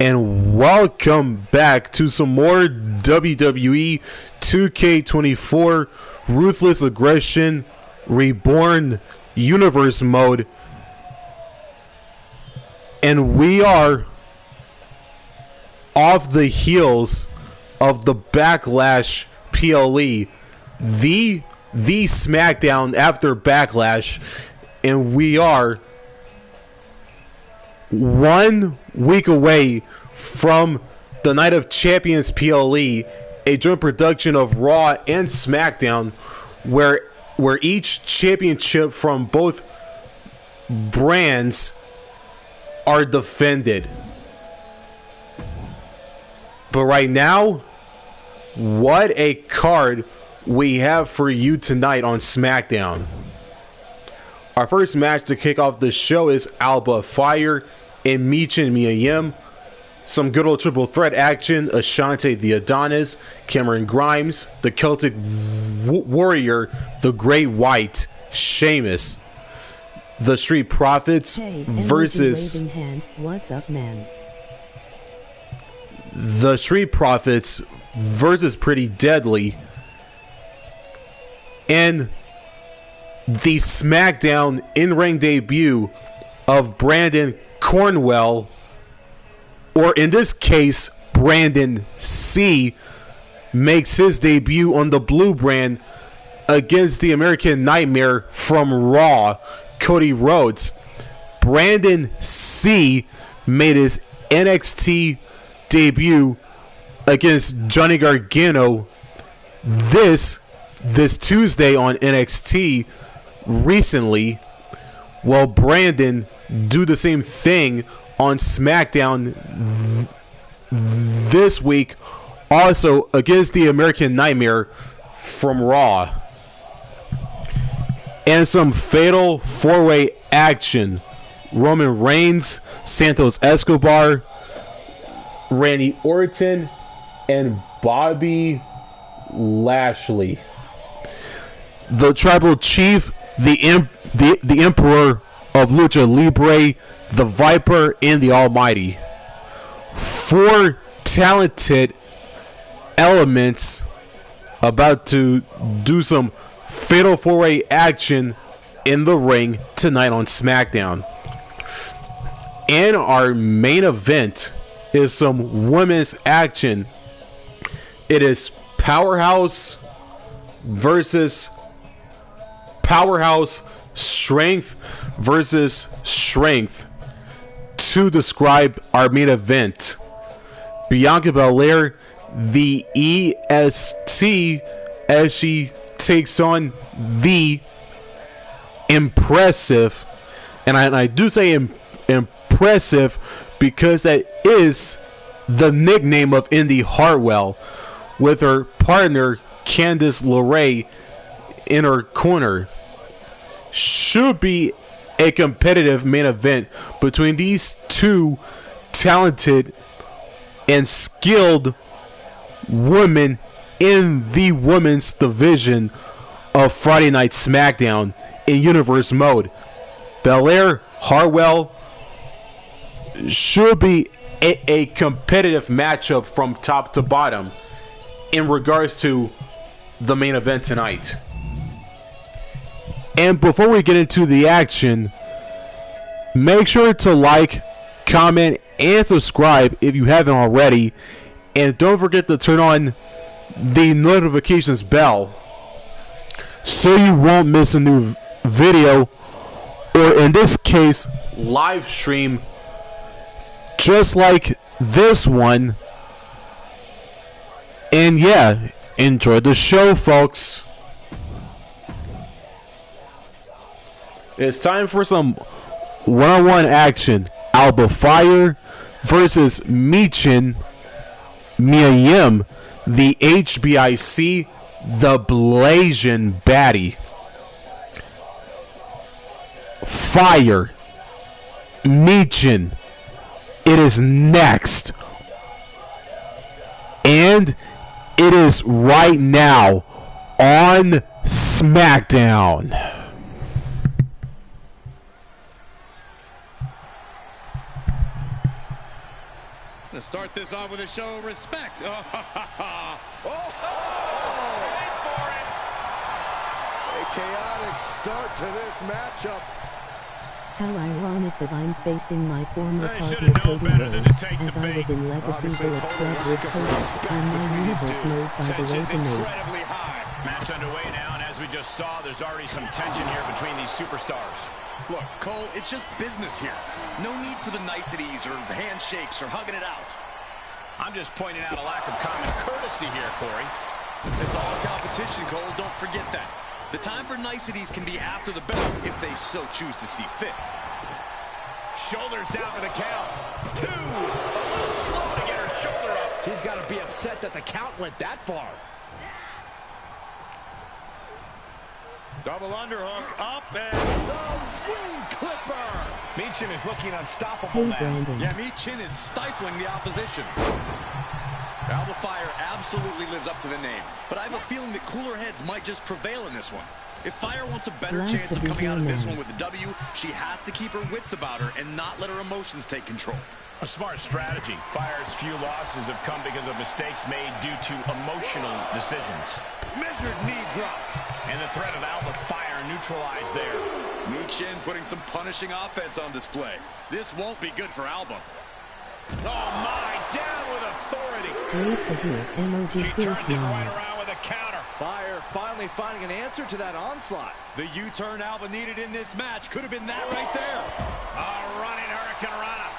and welcome back to some more WWE 2K24 Ruthless Aggression Reborn Universe mode. And we are off the heels of the Backlash PLE, the SmackDown after Backlash, and we are 1 week away from the Night of Champions PLE, a joint production of Raw and SmackDown, where each championship from both brands are defended. But right now, what a card we have for you tonight on SmackDown. Our first match to kick off the show is Alba Fire and Michin Mia Yim. Some good old triple threat action. Ashante the Adonis, Cameron Grimes, the Celtic Warrior, the Great White, Sheamus. The Street Profits versus... What's up, man? The Street Profits versus Pretty Deadly. And the SmackDown in-ring debut of Brandon Cornwell, or in this case, Brandon C, makes his debut on the Blue brand against the American Nightmare from Raw, Cody Rhodes. Brandon C made his NXT debut against Johnny Gargano this Tuesday on NXT recently, while Brandon do the same thing on SmackDown this week, also against the American Nightmare from Raw. And some fatal four-way action. Roman Reigns, Santos Escobar, Randy Orton, and Bobby Lashley. The Tribal Chief, the Emperor of Lucha Libre, the Viper, and the Almighty. 4 talented elements about to do some fatal four-way action in the ring tonight on SmackDown. And our main event is some women's action. It is Powerhouse versus Powerhouse, Strength versus Strength. To describe our main event, Bianca Belair, the EST, as she takes on the impressive, and I do say impressive because that is the nickname of Indy Hartwell, with her partner Candice LeRae in her corner. Should be a competitive main event between these two talented and skilled women in the women's division of Friday Night SmackDown in Universe mode. Belair, Hartwell should be a competitive matchup from top to bottom in regards to the main event tonight. And before we get into the action, make sure to like, comment, and subscribe if you haven't already. And don't forget to turn on the notifications bell so you won't miss a new video, or in this case, live stream, just like this one. And yeah, enjoy the show, folks. It's time for some one-on-one action. Alba Fire versus Michin Mia Yim, the HBIC, the Blasian Baddie. Fire, Michin, it is next. And it is right now on SmackDown. Gonna start this off with a show of respect. Oh, Wait for it. A chaotic start to this matchup. How ironic that I'm facing my former They partner should've known Cody better than Rhodes, to take as the I bait. was in Legacy Obviously, Bullet total Club lack with of Cody, respect and my between these universe two. made by the tension's way to me. incredibly high. Match underway now, and as we just saw, there's already some tension here between these superstars. Look, Cole, it's just business here. No need for the niceties or handshakes or hugging it out. I'm just pointing out a lack of common courtesy here, Corey. It's all competition, Cole. Don't forget that. The time for niceties can be after the bell if they so choose to see fit. Shoulders down for the count. 2. A little slow to get her shoulder up. She's got to be upset that the count went that far. Double underhook up and The wing clipper. Meechin is looking unstoppable Hey now. Brandon, yeah, Michin is stifling the opposition. Alba Fire absolutely lives up to the name, but I have a feeling that cooler heads might just prevail in this one. If Fire wants a better Glad chance to of be coming out here, of this man. one with the W, she has to keep her wits about her and not let her emotions take control. A smart strategy. Fire's few losses have come because of mistakes made due to emotional decisions. Measured knee drop. And the threat of Alba Fire neutralized there. Michin putting some punishing offense on display. This won't be good for Alba. Oh my, down with authority. great to hear emoji She cool turns it right smile. around with a counter. Fire finally finding an answer to that onslaught. The U-turn Alba needed in this match could have been that right there. A running Hurricane Rana.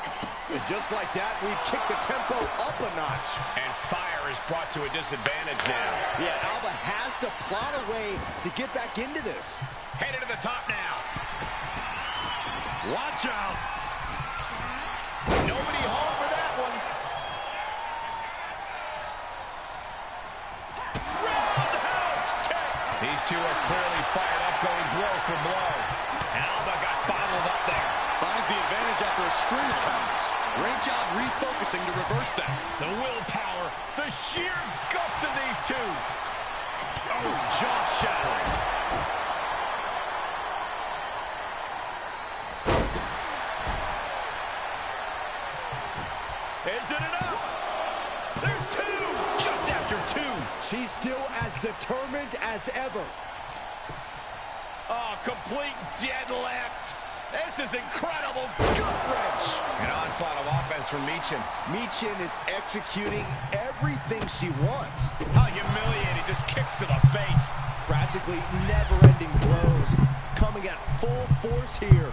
And just like that, we've kicked the tempo up a notch. And Fire is brought to a disadvantage now. Yeah, Alba has to plot a way to get back into this. Headed to the top now. Watch out. Nobody home for that one. Roundhouse kick. These two are clearly fired up, going blow for blow. And Alba got bottled up there. Finds the advantage after a string of counters. Great job refocusing to reverse that. The willpower, the sheer guts of these two. Oh, jaw-shattering. Is it enough? There's 2. Just after 2. She's still as determined as ever. Oh, complete deadlift. This is incredible. Gut wrench. An onslaught of offense from Meechin. Michin is executing everything she wants. How humiliating. Just kicks to the face. Practically never-ending blows coming at full force here.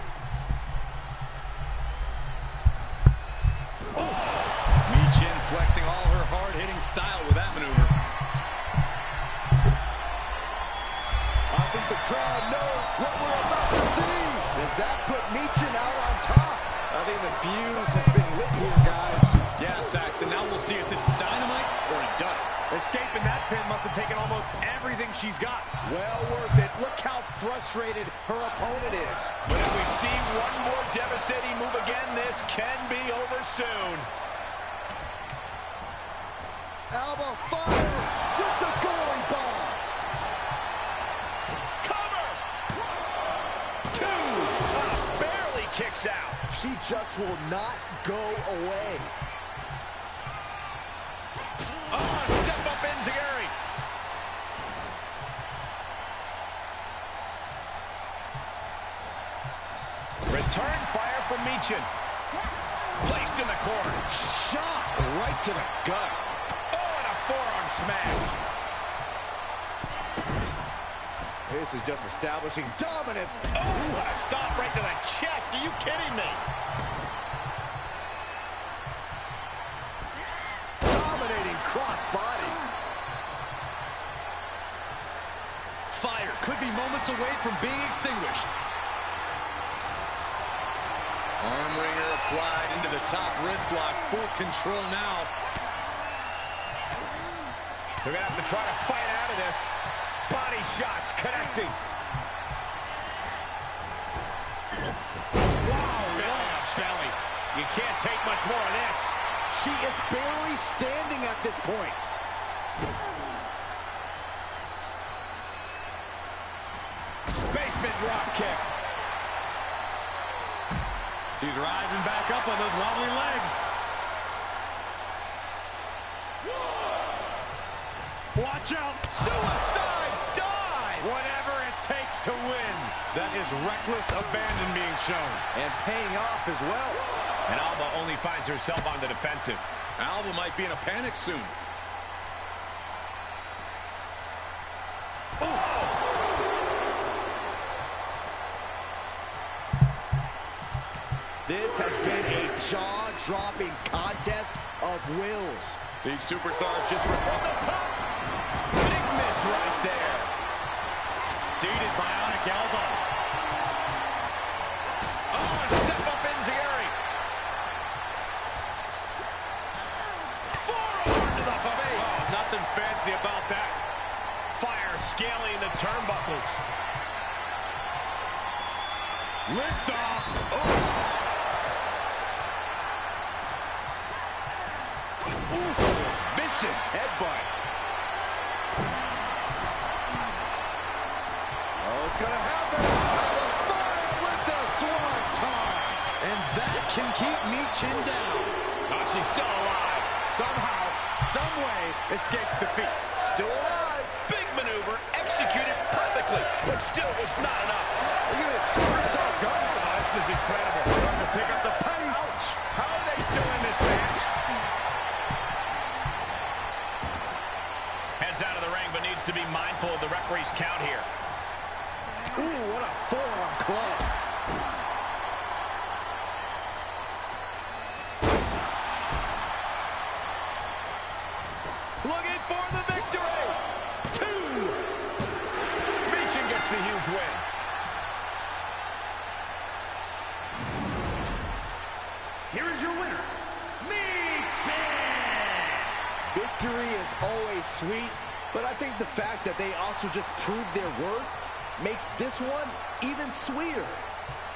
Michin flexing all her hard-hitting style with that maneuver. I think the crowd knows what we're about to see. Does that put Michin out on top? I think the fuse has been lit here, guys. Yeah, Saxton, now we'll see if this is dynamite or a dud. Escaping that pin must have taken almost everything she's got. Well worth it. Look how frustrated her opponent is. But if we see one more devastating move again, this can be over soon. Alba Fire with the goalie bomb. Cover! 2! Barely kicks out. She just will not go away. Oh, step up Enziguri. Return fire from Meechin. Placed in the corner. Shot right to the gut. Oh, and a forearm smash. This is just establishing dominance. Oh, a stomp right to the chest. Are you kidding me? Dominating cross-body. Fire could be moments away from being extinguished. Arm wringer applied into the top wrist lock. Full control now. They're going to have to try to fight out of this. Body shots connecting. Wow, belly. You can't take much more of this. She is barely standing at this point. Basement drop kick. She's rising back up on those wobbly legs. Watch out. Suicide dive. Whatever it takes to win. That is reckless abandon being shown. And paying off as well. And Alba only finds herself on the defensive. Alba might be in a panic soon. This has been a jaw-dropping contest of wills. These superstars just ripped from the top. Big miss right there. Seated bionic elbow. Oh, and step up Enziguri. Forearm to the face. Oh, nothing fancy about that. Fire scaling the turnbuckles. Lift off. Oh. Ooh, vicious headbutt. Oh, it's gonna happen. The fire with the swanton. And that can keep Michin down. Oh, she's still alive. Somehow, someway, escapes defeat. Still alive. Big maneuver, executed perfectly, but still was not enough. Look at this superstar go. Oh, this is incredible. Starting to pick up the pace. Ouch. How are they still in this match? Heads out of the ring, but needs to be mindful of the referee's count here. Ooh, what a forearm club. Looking for the victory. 2. Michin gets the huge win. Here is your winner, Michin! Victory is always sweet, but I think the fact that they also just proved their worth makes this one even sweeter.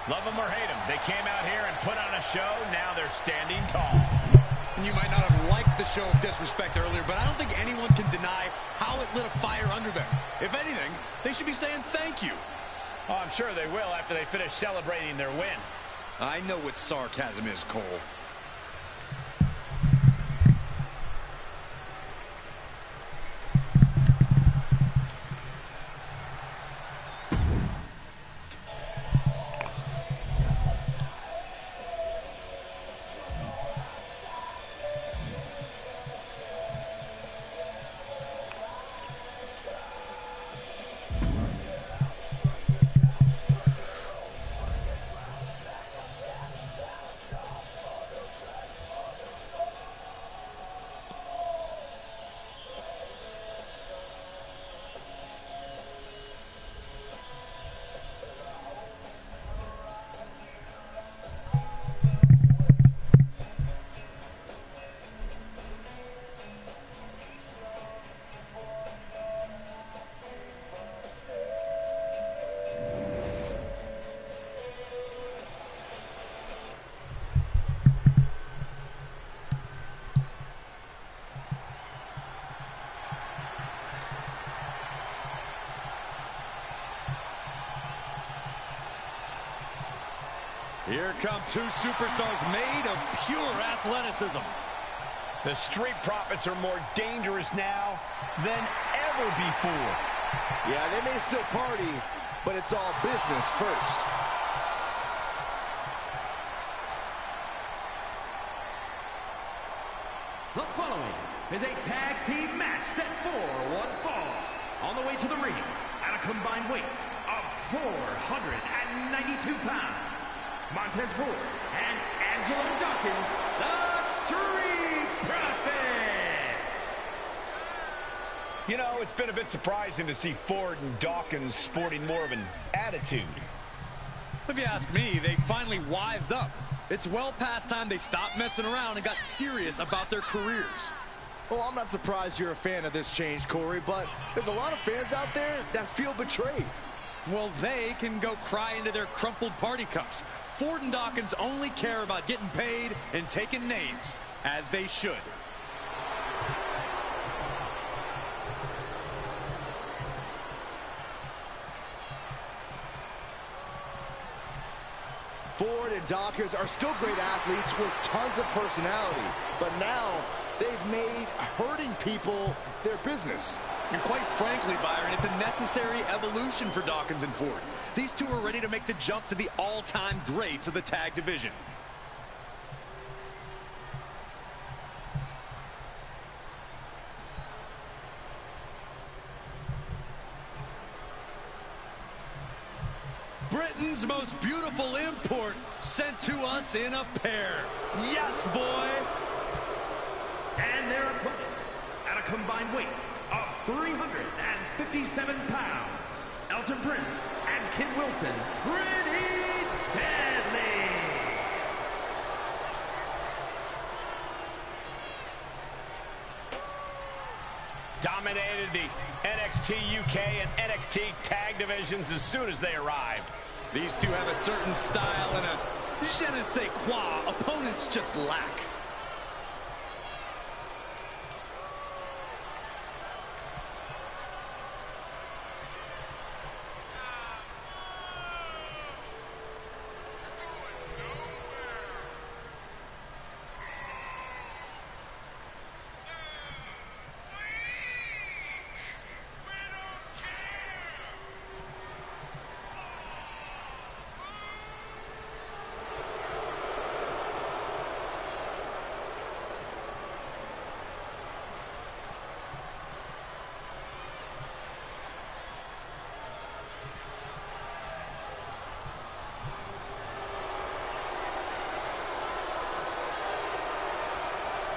Love them or hate them, they came out here and put on a show. Now they're standing tall. You might not have liked the show of disrespect earlier, but I don't think anyone can deny how it lit a fire under them. If anything, they should be saying thank you. Oh, I'm sure they will after they finish celebrating their win. I know what sarcasm is, Cole. Here come two superstars made of pure athleticism. The Street Profits are more dangerous now than ever before. Yeah, they may still party, but it's all business first. The following is a tag team match set for one fall. On the way to the ring at a combined weight of 492 pounds. Montez Ford and Angelo Dawkins, the Street Profits. You know, it's been a bit surprising to see Ford and Dawkins sporting more of an attitude. If you ask me, they finally wised up. It's well past time they stopped messing around and got serious about their careers. Well, I'm not surprised you're a fan of this change, Corey, but there's a lot of fans out there that feel betrayed. Well, they can go cry into their crumpled party cups. Ford and Dawkins only care about getting paid and taking names, as they should. Ford and Dawkins are still great athletes with tons of personality, but now they've made hurting people their business. And quite frankly, Byron, it's a necessary evolution for Dawkins and Ford. These two are ready to make the jump to the all-time greats of the tag division. Britain's most beautiful import sent to us in a pair. Yes, boy! And their opponents at a combined weight of 357 pounds, Elton Prince and Kid Wilson, pretty deadly! Dominated the NXT UK and NXT tag divisions as soon as they arrived. These two have a certain style and a je ne sais quoi opponents just lack.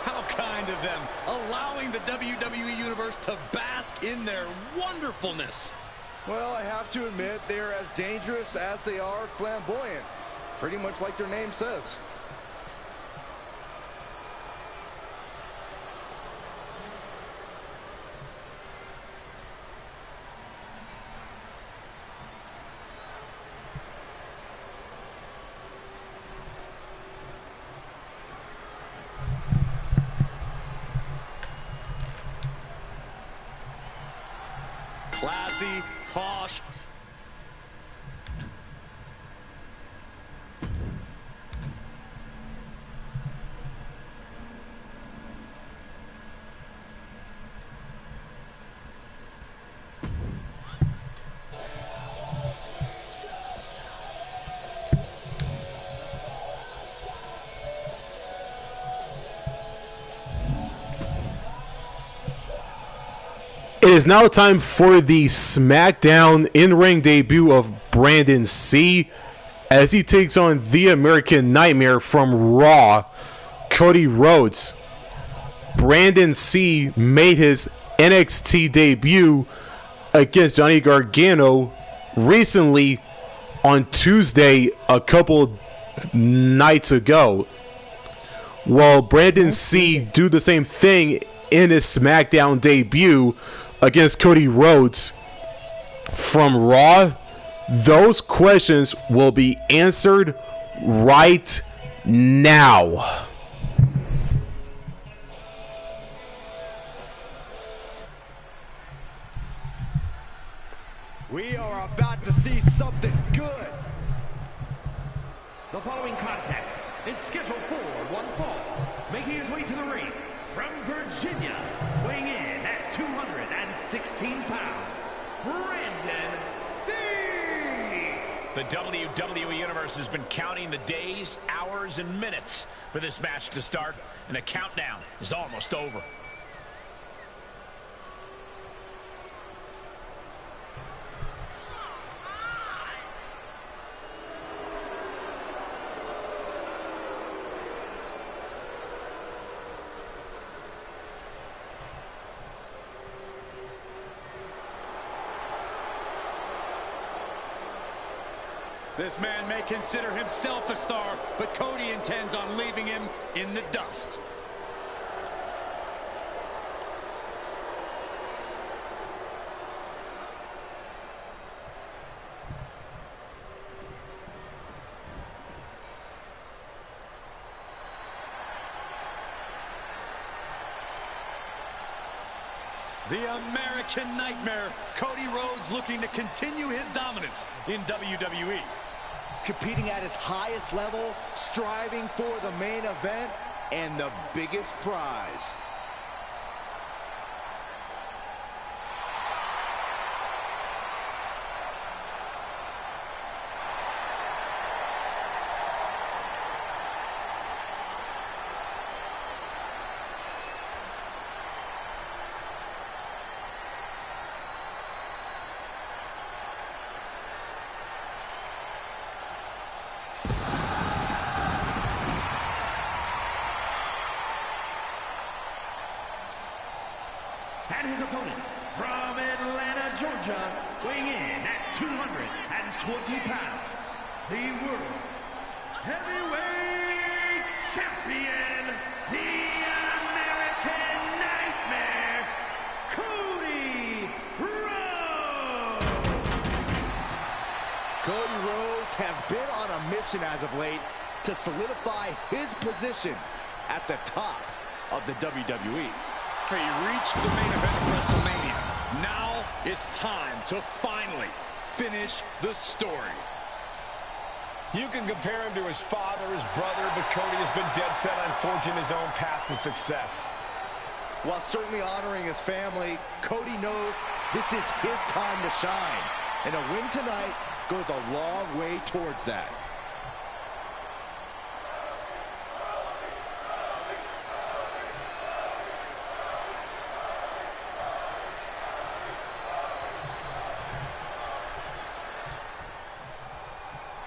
How kind of them, allowing the WWE Universe to bask in their wonderfulness. Well, I have to admit, they're as dangerous as they are flamboyant. Pretty much like their name says. Classy, posh. It is now time for the SmackDown in-ring debut of Brandon C. as he takes on the American Nightmare from Raw, Cody Rhodes. Brandon C. made his NXT debut against Johnny Gargano recently on Tuesday, a couple nights ago. Well, Brandon C. do the same thing in his SmackDown debut against Cody Rhodes from Raw. Those questions will be answered right now. We are about to see something good. The following contest is scheduled for one fall. Making his way to the ring from Virginia, weighing in at 216 pounds, Brandon C. The WWE Universe has been counting the days, hours, and minutes for this match to start, and the countdown is almost over. This man may consider himself a star, but Cody intends on leaving him in the dust. The American Nightmare, Cody Rhodes, looking to continue his dominance in WWE. Competing at his highest level, striving for the main event and the biggest prize. And his opponent from Atlanta, Georgia, weighing in at 220 pounds, the World Heavyweight Champion, the American Nightmare, Cody Rhodes. Cody Rhodes has been on a mission as of late to solidify his position at the top of the WWE. He reached the main event of WrestleMania. Now it's time to finally finish the story. You can compare him to his father, his brother, but Cody has been dead set on forging his own path to success. While certainly honoring his family, Cody knows this is his time to shine. And a win tonight goes a long way towards that.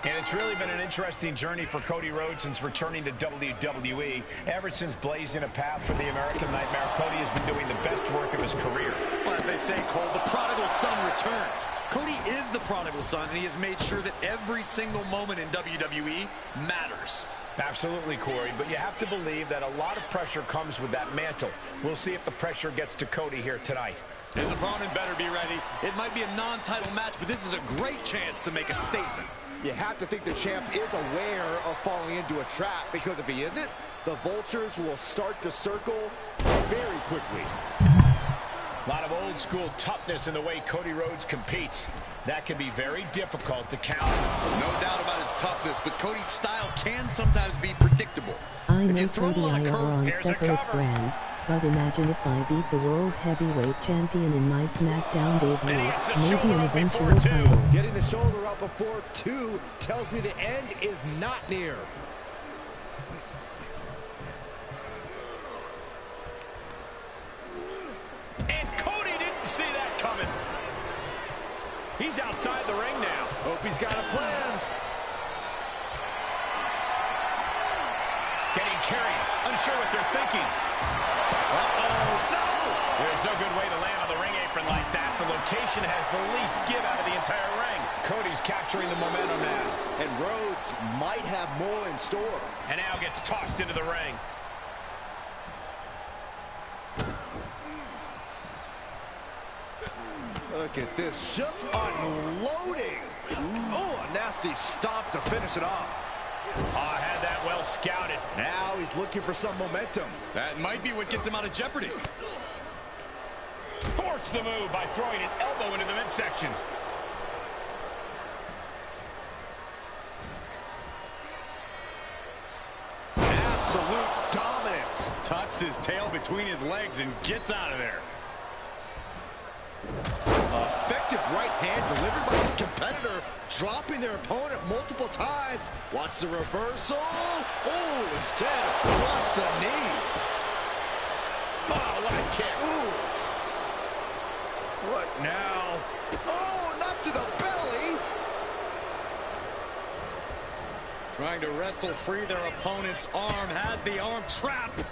And it's really been an interesting journey for Cody Rhodes since returning to WWE. Ever since blazing a path for the American Nightmare, Cody has been doing the best work of his career. Well, as they say, Cole, the prodigal son returns. Cody is the prodigal son, and he has made sure that every single moment in WWE matters. Absolutely, Corey, but you have to believe that a lot of pressure comes with that mantle. We'll see if the pressure gets to Cody here tonight. His opponent better be ready. It might be a non-title match, but this is a great chance to make a statement. You have to think the champ is aware of falling into a trap, because if he isn't, the vultures will start to circle very quickly. A lot of old school toughness in the way Cody Rhodes competes. That can be very difficult to counter. No doubt about his toughness, but Cody's style can sometimes be predictable. I If know you throw Cody on a I are curve, on here's a separate cover. brands, but imagine if I beat the World Heavyweight Champion in my SmackDown debut, And he gets the maybe shoulder an up before eventual two. title. Getting the shoulder up before 2 tells me the end is not near. And Cody didn't see that coming. He's outside the ring now. Hope he's got a plan. Getting carried, unsure what they're thinking. Uh-oh. No! There's no good way to land on the ring apron like that. The location has the least give out of the entire ring. Cody's capturing the momentum now. And Rhodes might have more in store. And now gets tossed into the ring. Look at this, just unloading. Oh, a nasty stop to finish it off. Oh, had that well scouted. Now he's looking for some momentum. That might be what gets him out of jeopardy. Thwarts the move by throwing an elbow into the midsection. Absolute dominance. Tucks his tail between his legs and gets out of there. Effective right hand delivered by his competitor, dropping their opponent multiple times. Watch the reversal. Oh, instead, watch the knee. Oh, what a kick. Ooh. What now? Oh, not to the belly. Trying to wrestle free their opponent's arm, has the arm trapped.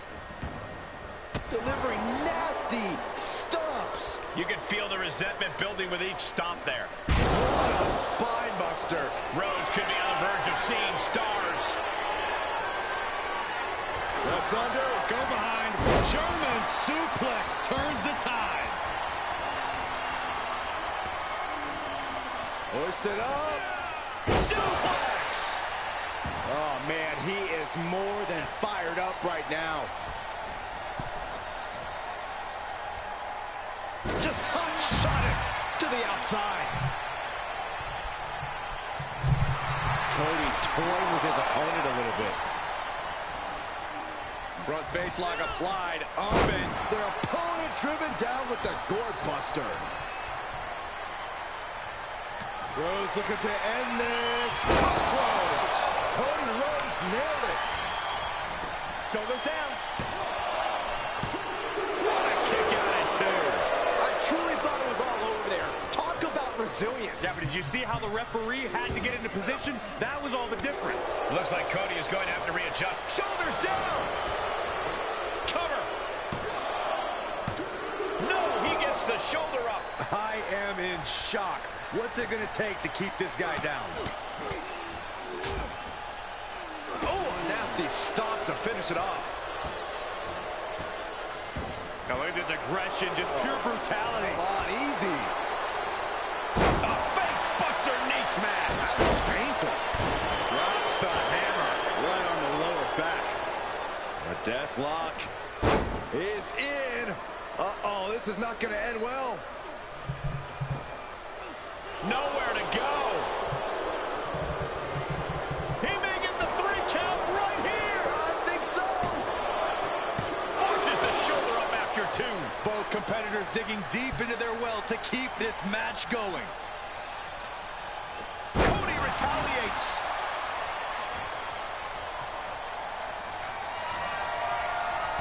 Delivering nasty stomps. You can feel the resentment building with each stomp there. What a spine buster. Rhodes could be on the verge of seeing stars. Looks under, let's go behind. German suplex turns the tides. Hoisted up. Suplex. Oh, man, he is more than fired up right now. Just hot shot it to the outside. Cody toying with his opponent a little bit. Front face lock applied, up and Their opponent driven down with the gourd buster. Rhodes looking to end this. Cockroach. Cody Rhodes nailed it. Shoulders down. What a kick out at two. I truly thought it was all over there. Talk about resilience. yeah, but did you see how the referee had to get into position? That was all the difference. Looks like Cody is going to have to readjust. Shoulders down. Cover. No, the shoulder up. I am in shock. What's it going to take to keep this guy down? Oh, a nasty stop to finish it off. Now look at this aggression, just pure brutality. Come on, easy. A face buster knee smash. That looks painful. Drops the hammer. Right on the lower back. A death lock is in. Uh-oh, this is not going to end well. Nowhere to go. He may get the 3 count right here. I think so. Forces the shoulder up after 2. Both competitors digging deep into their well to keep this match going. Cody retaliates.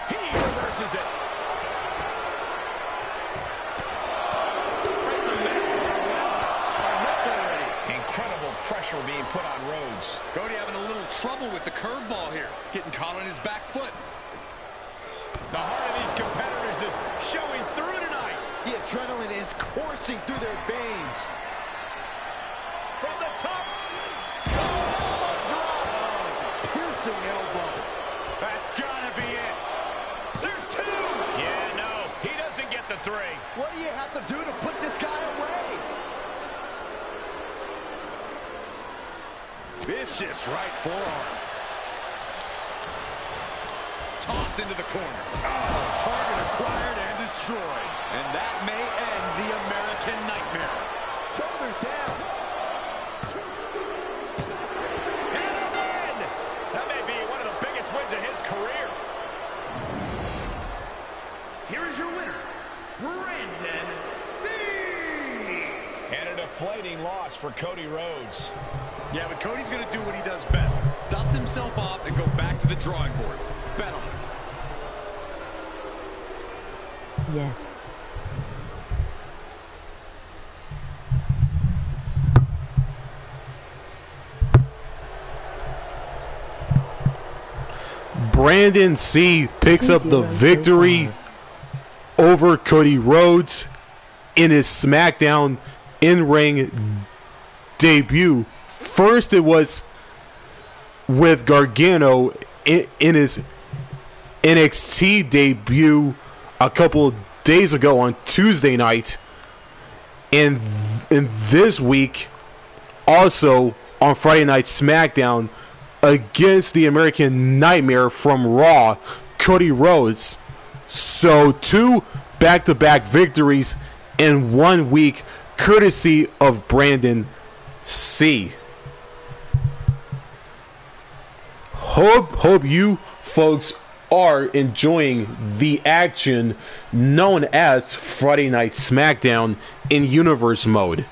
He reverses it. Incredible pressure being put on Rhodes. Cody having a little trouble with the curveball here. Getting caught on his back foot. The heart of these competitors is showing through tonight. The adrenaline is coursing through their veins. From the top. Elbow drop. Oh, it's a piercing elbow. That's gotta be it. There's 2. Yeah, no, he doesn't get the 3. What do you have to do to put this guy away? Vicious right forearm. Tossed into the corner. Oh, target acquired and destroyed. And that may end the American Nightmare. Shoulders down. And a win! That may be one of the biggest wins of his career. Here is your winner, Brandon C. And a deflating loss for Cody Rhodes. Yeah, but Cody's going to do what he does best. Dust himself off and go back to the drawing board. Bet on it. Yes. Brandon C picks up the victory over Cody Rhodes in his SmackDown in-ring debut. First, it was with Gargano in his NXT debut a couple of days ago on Tuesday night. And this week, also on Friday Night SmackDown, against the American Nightmare from Raw, Cody Rhodes. So 2 back-to-back victories in 1 week, courtesy of Brandon C. Hope you folks are enjoying the action known as Friday Night SmackDown in Universe mode.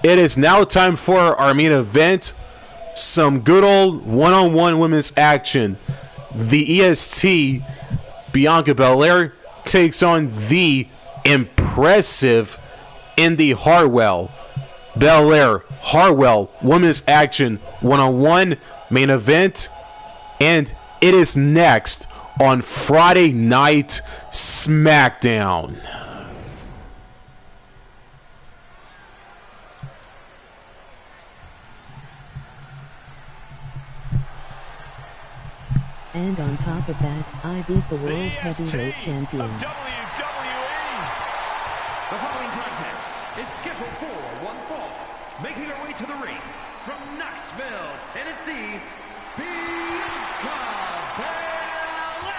It is now time for our main event. Some good old one-on-one women's action. The EST, Bianca Belair, takes on the impressive Indy Hartwell. Belair, Hartwell, women's action, one-on-one, main event. And it is next on Friday Night SmackDown. And on top of that, I beat the World Heavyweight Champion. Of WWE. The following contest is scheduled for one fall. Making her way to the ring from Knoxville, Tennessee, Bianca Belair.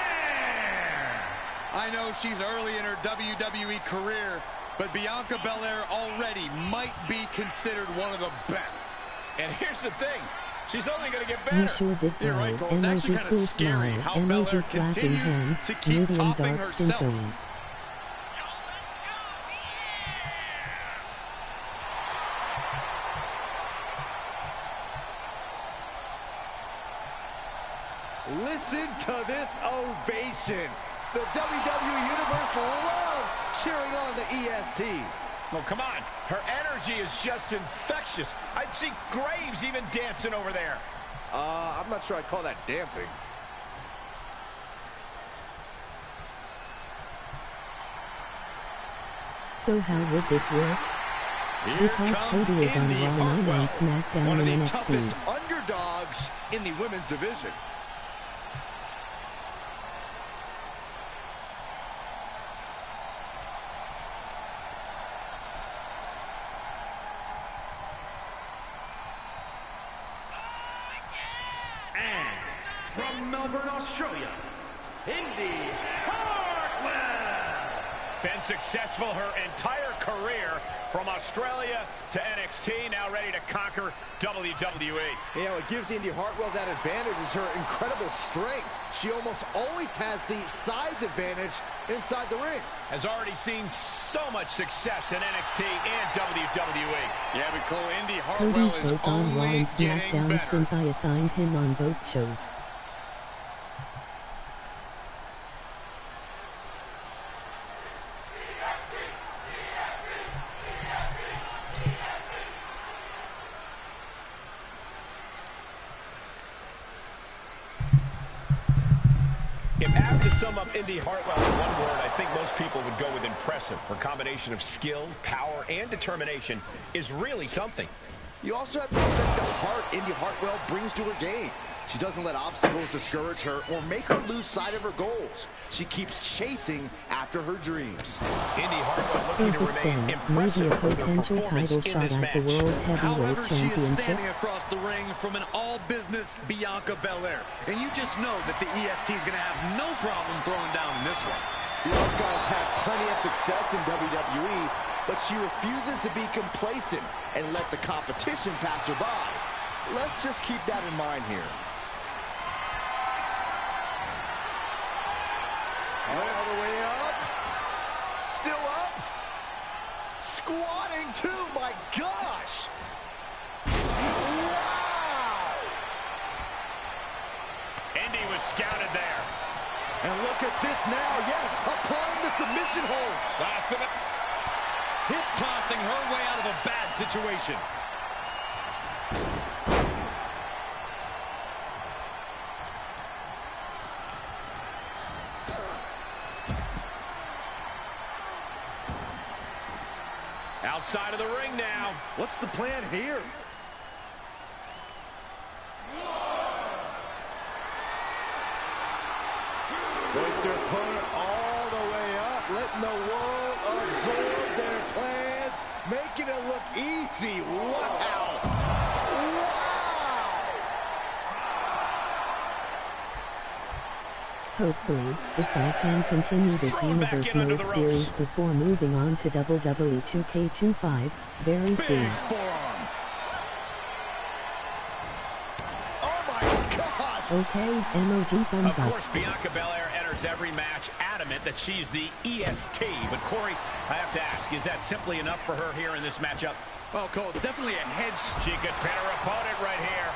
I know she's early in her WWE career, but Bianca Belair already might be considered one of the best. And here's the thing. She's only going to get You better. sure did You're right, well. Cole. It's Energy actually kind cool of scary smile, how energy Belair clapping continues hands, to keep medium topping dark skin herself. tone. Listen to this ovation. The WWE Universe loves cheering on the EST. Oh, come on. Her energy is just infectious. I'd see Graves even dancing over there. I'm not sure I'd call that dancing. So how would this work? Because Cody is on Raw and I'm on SmackDown one of and the NXT. toughest underdogs in the women's division. And from Melbourne, Australia, Indy Hartwell. Been successful her entire career from Australia to NXT, now ready to conquer WWE. You know, what gives Indy Hartwell that advantage is her incredible strength. She almost always has the size advantage inside the ring. Has already seen so much success in NXT and WWE. Yeah, but Cole, Indy Hartwell Cody's is both on Raw only and getting SmackDown better. since I assigned him on both shows. If asked to sum up Indy Hartwell in one word, I think most people would go with impressive. Her combination of skill, power, and determination is really something. You also have to respect the heart Indy Hartwell brings to her game. She doesn't let obstacles discourage her or make her lose sight of her goals. She keeps chasing after her dreams. Indy Hartwell looking to Perfect remain then, maybe impressive a with her potential performance title in shot this at the match. World Heavyweight However, she is Championship. standing across the ring from an all-business Bianca Belair. And you just know that the EST is going to have no problem throwing down in this one. Bianca has had plenty of success in WWE, but she refuses to be complacent and let the competition pass her by. Let's just keep that in mind here. All the way up. Still up. Squatting too, my gosh. Wow. Indy was scouted there. And look at this now. Yes, applying the submission hold. Hip tossing her way out of a bad situation. Outside of the ring now. What's the plan here? Hoist their opponent all the way up, letting the world absorb their plans, making it look easy. Wow! Wow! Hopefully, if I can continue this Thrown back Universe in under Mode the series ropes. before moving on to WWE 2K25 very Big soon. forearm. Oh my gosh! Okay, MOG thumbs Of up. course, Bianca Belair enters every match adamant that she's the EST. But Corey, I have to ask, is that simply enough for her here in this matchup? Well, Cole, it's definitely a head. She could pin her opponent right here.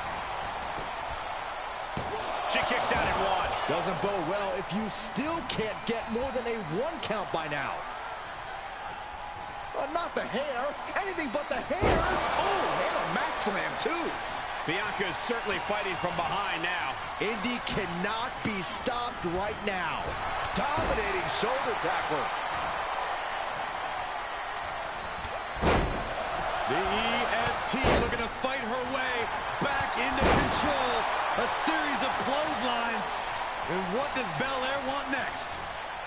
She kicks out at one. Doesn't bode well if you still can't get more than a 1 count by now. Not the hair, anything but the hair. Oh, and a mat slam too. Bianca is certainly fighting from behind now. Indy cannot be stopped right now. Dominating shoulder tackler. The EST looking to fight her way back into control. A series of clotheslines. And what does Belair want next?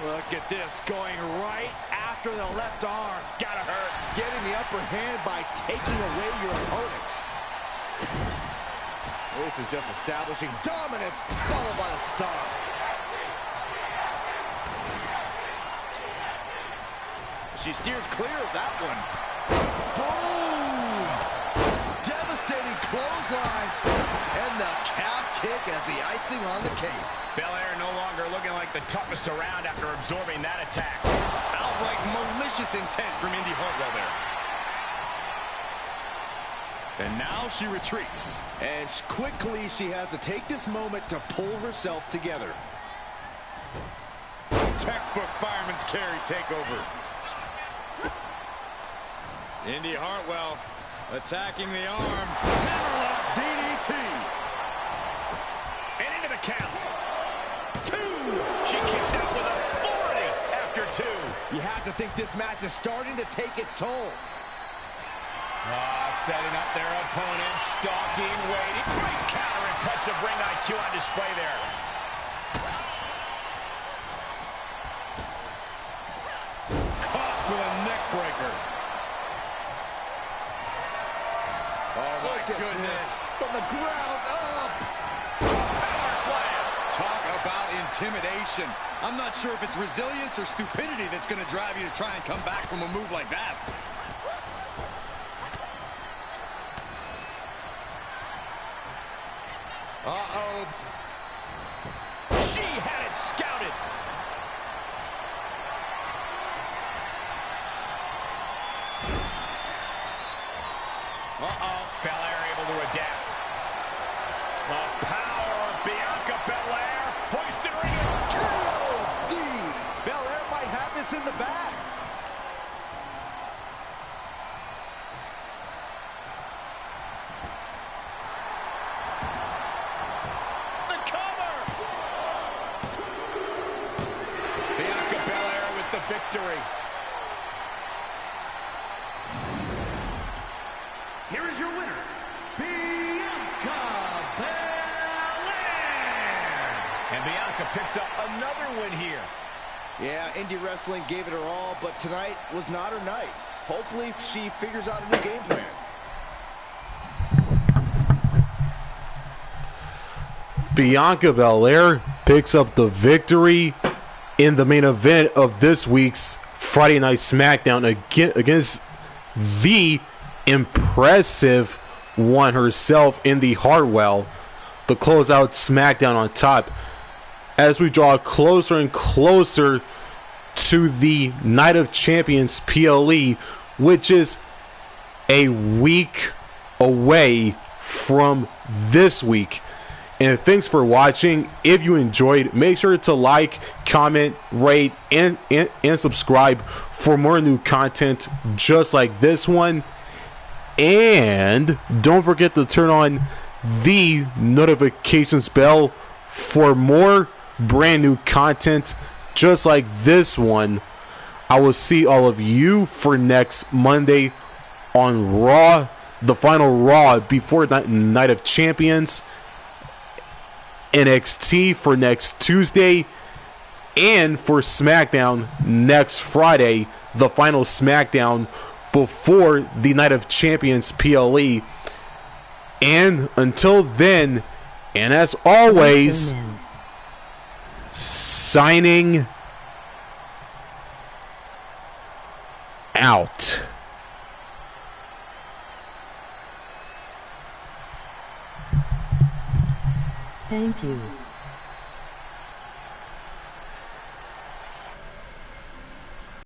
Look at this, going right after the left arm. Gotta hurt. Getting the upper hand by taking away your opponents. This is just establishing dominance, followed by a stomp. She steers clear of that one. Boom! Devastating clotheslines. And the calf kick as the icing on the cake. Belair no longer looking like the toughest around after absorbing that attack. Outright malicious intent from Indy Hartwell there. And now she retreats. And quickly she has to take this moment to pull herself together. Textbook fireman's carry takeover. Indy Hartwell attacking the arm. Hammerlock DDT. And into the count. 2. She kicks out with authority after 2. You have to think this match is starting to take its toll. Setting up their opponent, stalking, waiting. Great counter, impressive ring IQ on display there. Caught with a neck breaker. Oh my goodness. From the ground up. Power slam. Talk about intimidation. I'm not sure if it's resilience or stupidity that's going to drive you to try and come back from a move like that. Uh-oh. She had it scouted. Uh-oh. Belair able to adapt. The power of Bianca Belair. Hoisted ring. KOD. Belair might have this in the bag. Victory. Here is your winner, Bianca Belair. And Bianca picks up another win here. Yeah, indie wrestling gave it her all, but tonight was not her night. Hopefully she figures out a new game plan. Bianca Belair picks up the victory in the main event of this week's Friday Night SmackDown against the impressive one herself, Indy Hartwell, to close out SmackDown on top as we draw closer and closer to the Night of Champions PLE, which is a week away from this week. And thanks for watching. If you enjoyed, make sure to like, comment, rate, and subscribe for more new content just like this one. And don't forget to turn on the notifications bell for more brand new content just like this one. I will see all of you for next Monday on Raw, the final Raw before Night of Champions. NXT for next Tuesday, and for SmackDown next Friday, the final SmackDown before the Night of Champions PLE. And until then, and as always, signing out. Thank you.